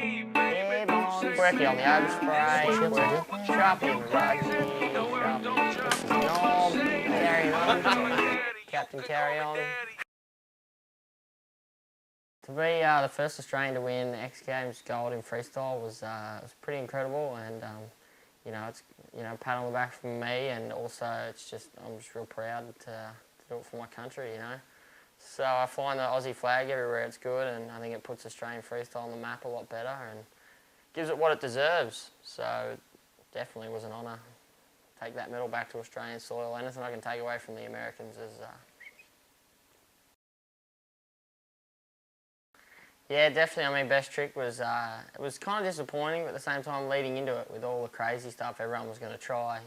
Yeah, bombs. Quirky on the overspray. Sharpie in the rugby. Sharpie knob. Carry on. Captain Carry On. To be the first Australian to win X Games gold in freestyle was pretty incredible, and it's pat on the back from me, and also I'm just real proud to do it for my country, So I find the Aussie flag everywhere it's good, and I think it puts Australian freestyle on the map a lot better and gives it what it deserves. So it definitely was an honour. Take that medal back to Australian soil. Anything I can take away from the Americans is yeah, definitely. I mean, best trick was it was kind of disappointing, but at the same time, leading into it with all the crazy stuff everyone was going to try.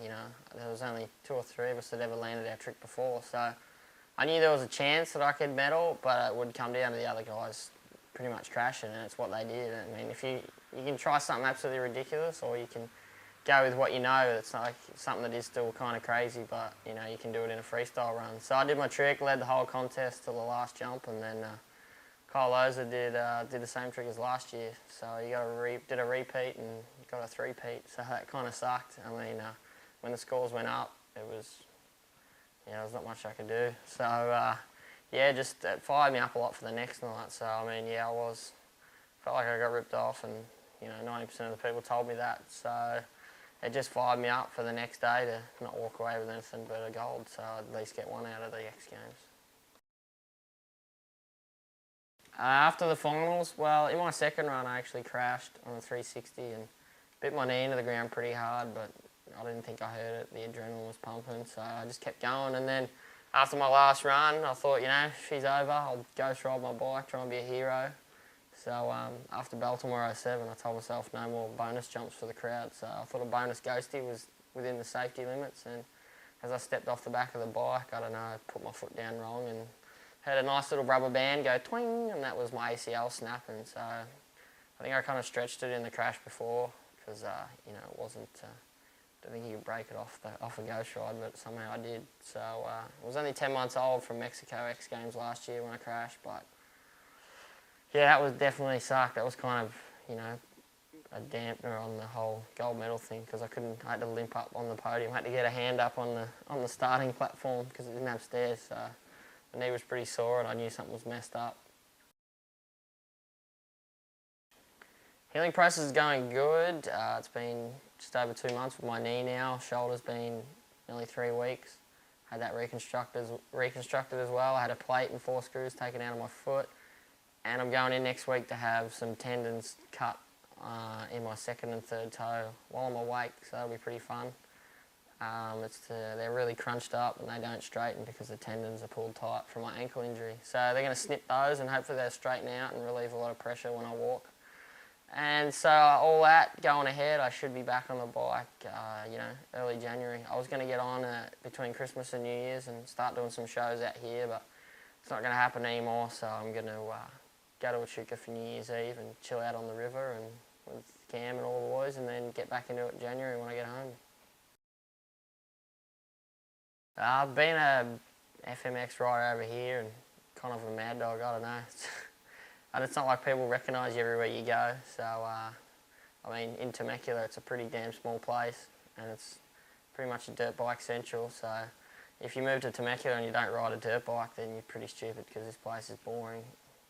There was only 2 or 3 of us that ever landed our trick before, so I knew there was a chance that I could medal, but it would come down to the other guys pretty much crashing, and it's what they did. I mean, if you can try something absolutely ridiculous, or you can go with what you know. It's like something that is still kind of crazy, but you can do it in a freestyle run. So I did my trick, led the whole contest to the last jump, and then Kyle Loza did the same trick as last year. So he did a repeat and got a three-peat. So that kind of sucked. I mean, when the scores went up, there was not much I could do. So just it fired me up a lot for the next night. So I mean, I felt like I got ripped off, and 90% of the people told me that. So it just fired me up for the next day to not walk away with anything but a gold. So I'd at least get one out of the X Games. After the finals, well, in my second run I actually crashed on the 360 and bit my knee into the ground pretty hard, but I didn't think I hurt it. The adrenaline was pumping, so I just kept going. And then after my last run, I thought, she's over. I'll ghost ride my bike, try and be a hero. So after Baltimore 07, I told myself no more bonus jumps for the crowd. So I thought a bonus ghosty was within the safety limits. And as I stepped off the back of the bike, I don't know, I put my foot down wrong and had a nice little rubber band go twing, and that was my ACL snapping. So I think I kind of stretched it in the crash before because it wasn't. I don't think you could break it off a ghost ride, but somehow I did. So I was only 10 months old from Mexico X Games last year when I crashed, but yeah, that was definitely sucked. That was kind of a dampener on the whole gold medal thing because I had to limp up on the podium. I had to get a hand up on the starting platform because it didn't have stairs. So the knee was pretty sore and I knew something was messed up. Healing process is going good. It's been just over 2 months with my knee now. Shoulder's been nearly 3 weeks. Had that reconstructed as well. I had a plate and 4 screws taken out of my foot. And I'm going in next week to have some tendons cut in my second and third toe while I'm awake, so that'll be pretty fun. They're really crunched up and they don't straighten because the tendons are pulled tight from my ankle injury. So they're going to snip those and hopefully they'll straighten out and relieve a lot of pressure when I walk. And so all that going ahead, I should be back on the bike, early January. I was going to get on between Christmas and New Year's and start doing some shows out here, but it's not going to happen anymore. So I'm going to go to Echuca for New Year's Eve and chill out on the river and with Cam and all the boys, and then get back into it in January when I get home. I've been a FMX rider over here and kind of a mad dog, I don't know. And it's not like people recognise you everywhere you go. So, in Temecula it's a pretty damn small place and it's pretty much a dirt bike central. So if you move to Temecula and you don't ride a dirt bike, then you're pretty stupid because this place is boring.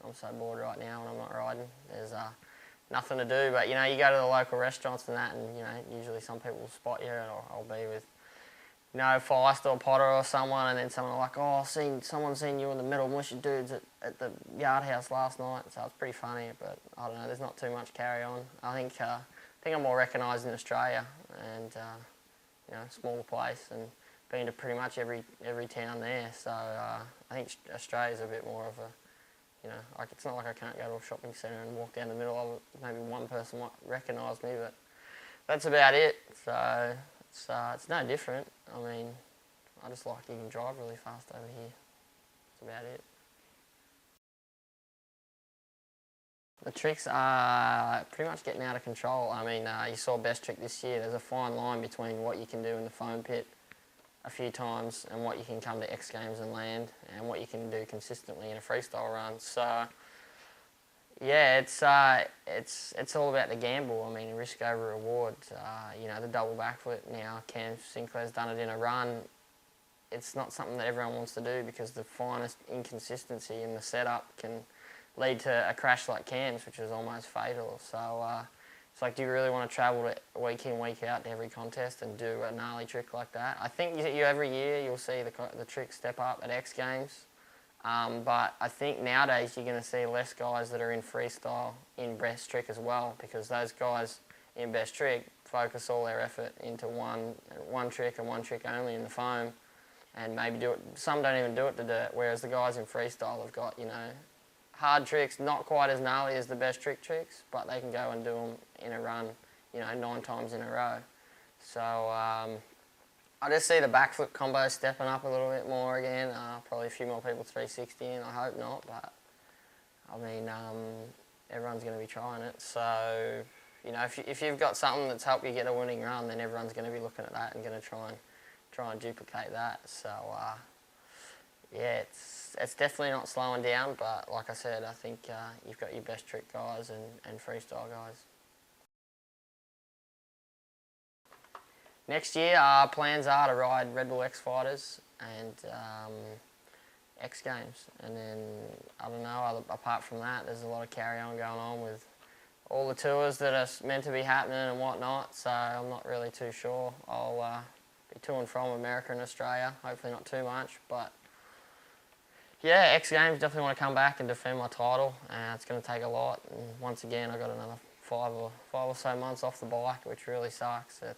I'm so bored right now when I'm not riding. There's nothing to do, but you go to the local restaurants and that, and usually some people will spot you, and I'll be with Feist or Potter or someone, and then someone will like, oh, someone seen you in the Metal Mushy dudes at the Yard House last night. So it's pretty funny, but I don't know, there's not too much carry on. I think I'm more recognised in Australia and smaller place, and been to pretty much every town there. So I think Australia's a bit more of a it's not like I can't go to a shopping centre and walk down the middle of it. Maybe one person might recognise me, but that's about it. So it's no different. I just like you can drive really fast over here. That's about it. The tricks are pretty much getting out of control. You saw best trick this year. There's a fine line between what you can do in the foam pit a few times and what you can come to X Games and land and what you can do consistently in a freestyle run. So, Yeah, it's all about the gamble. I mean, risk over reward. You know, the double backflip now. Cam Sinclair's done it in a run. It's not something that everyone wants to do because the finest inconsistency in the setup can lead to a crash like Cam's, which is almost fatal. So it's like, do you really want to travel to week in, week out to every contest and do a gnarly trick like that? I think every year you'll see the trick step up at X Games. But I think nowadays you're going to see less guys that are in freestyle in best trick as well, because those guys in best trick focus all their effort into one trick and one trick only in the foam, and maybe do it. Some don't even do it to dirt, whereas the guys in freestyle have got, you know, hard tricks, not quite as gnarly as the best trick tricks, but they can go and do them in a run, you know, 9 times in a row. So I just see the backflip combo stepping up a little bit more again. Probably a few more people 360 in, I hope not, but I mean, everyone's going to be trying it. So, you know, if you've got something that's helped you get a winning run, then everyone's going to be looking at that and going to try and duplicate that. So, yeah, it's definitely not slowing down, but like I said, I think you've got your best trick guys and freestyle guys. Next year, our plans are to ride Red Bull X Fighters and X Games, and then I don't know. Apart from that, there's a lot of carry on going on with all the tours that are meant to be happening and whatnot. So I'm not really too sure. I'll be to and from America and Australia. Hopefully not too much, but yeah, X Games definitely want to come back and defend my title. It's going to take a lot, and once again, I got another five or so months off the bike, which really sucks. It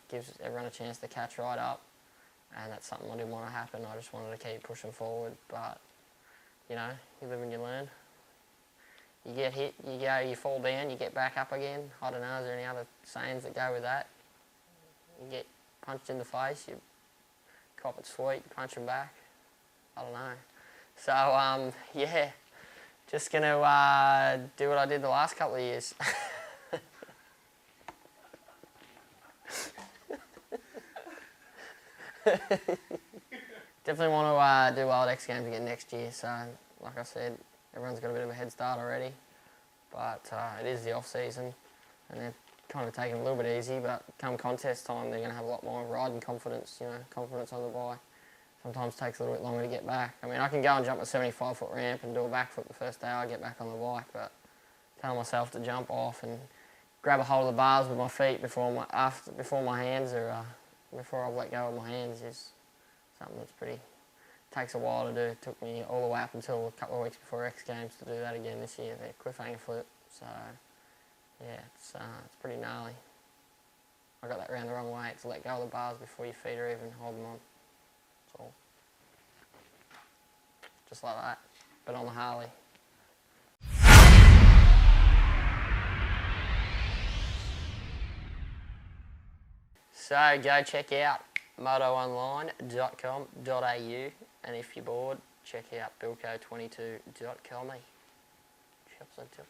gives everyone a chance to catch right up, and that's something I didn't want to happen. I just wanted to keep pushing forward, but you know, you live and you learn. You get hit, you go, you fall down, you get back up again. I don't know, is there any other sayings that go with that? You get punched in the face, you cop it sweet, you punch them back. I don't know. So yeah, just gonna do what I did the last couple of years. Definitely want to do Wild X Games again next year. So, like I said, everyone's got a bit of a head start already. But it is the off season, and they're kind of taking it a little bit easy. But come contest time, they're going to have a lot more riding confidence. You know, confidence on the bike. Sometimes takes a little bit longer to get back. I mean, I can go and jump a 75-foot ramp and do a backflip the first day I get back on the bike, but telling myself to jump off and grab a hold of the bars with my feet before my hands are before I've let go of my hands is something that's takes a while to do. It took me all the way up until a couple of weeks before X Games to do that again this year, the cliffhanger flip. So yeah, it's pretty gnarly. I got that round the wrong way to let go of the bars before your feet are even holding on. That's all. Just like that, but on the Harley. So go check out motoonline.com.au, and if you're bored, check out bilko22.com. Shops until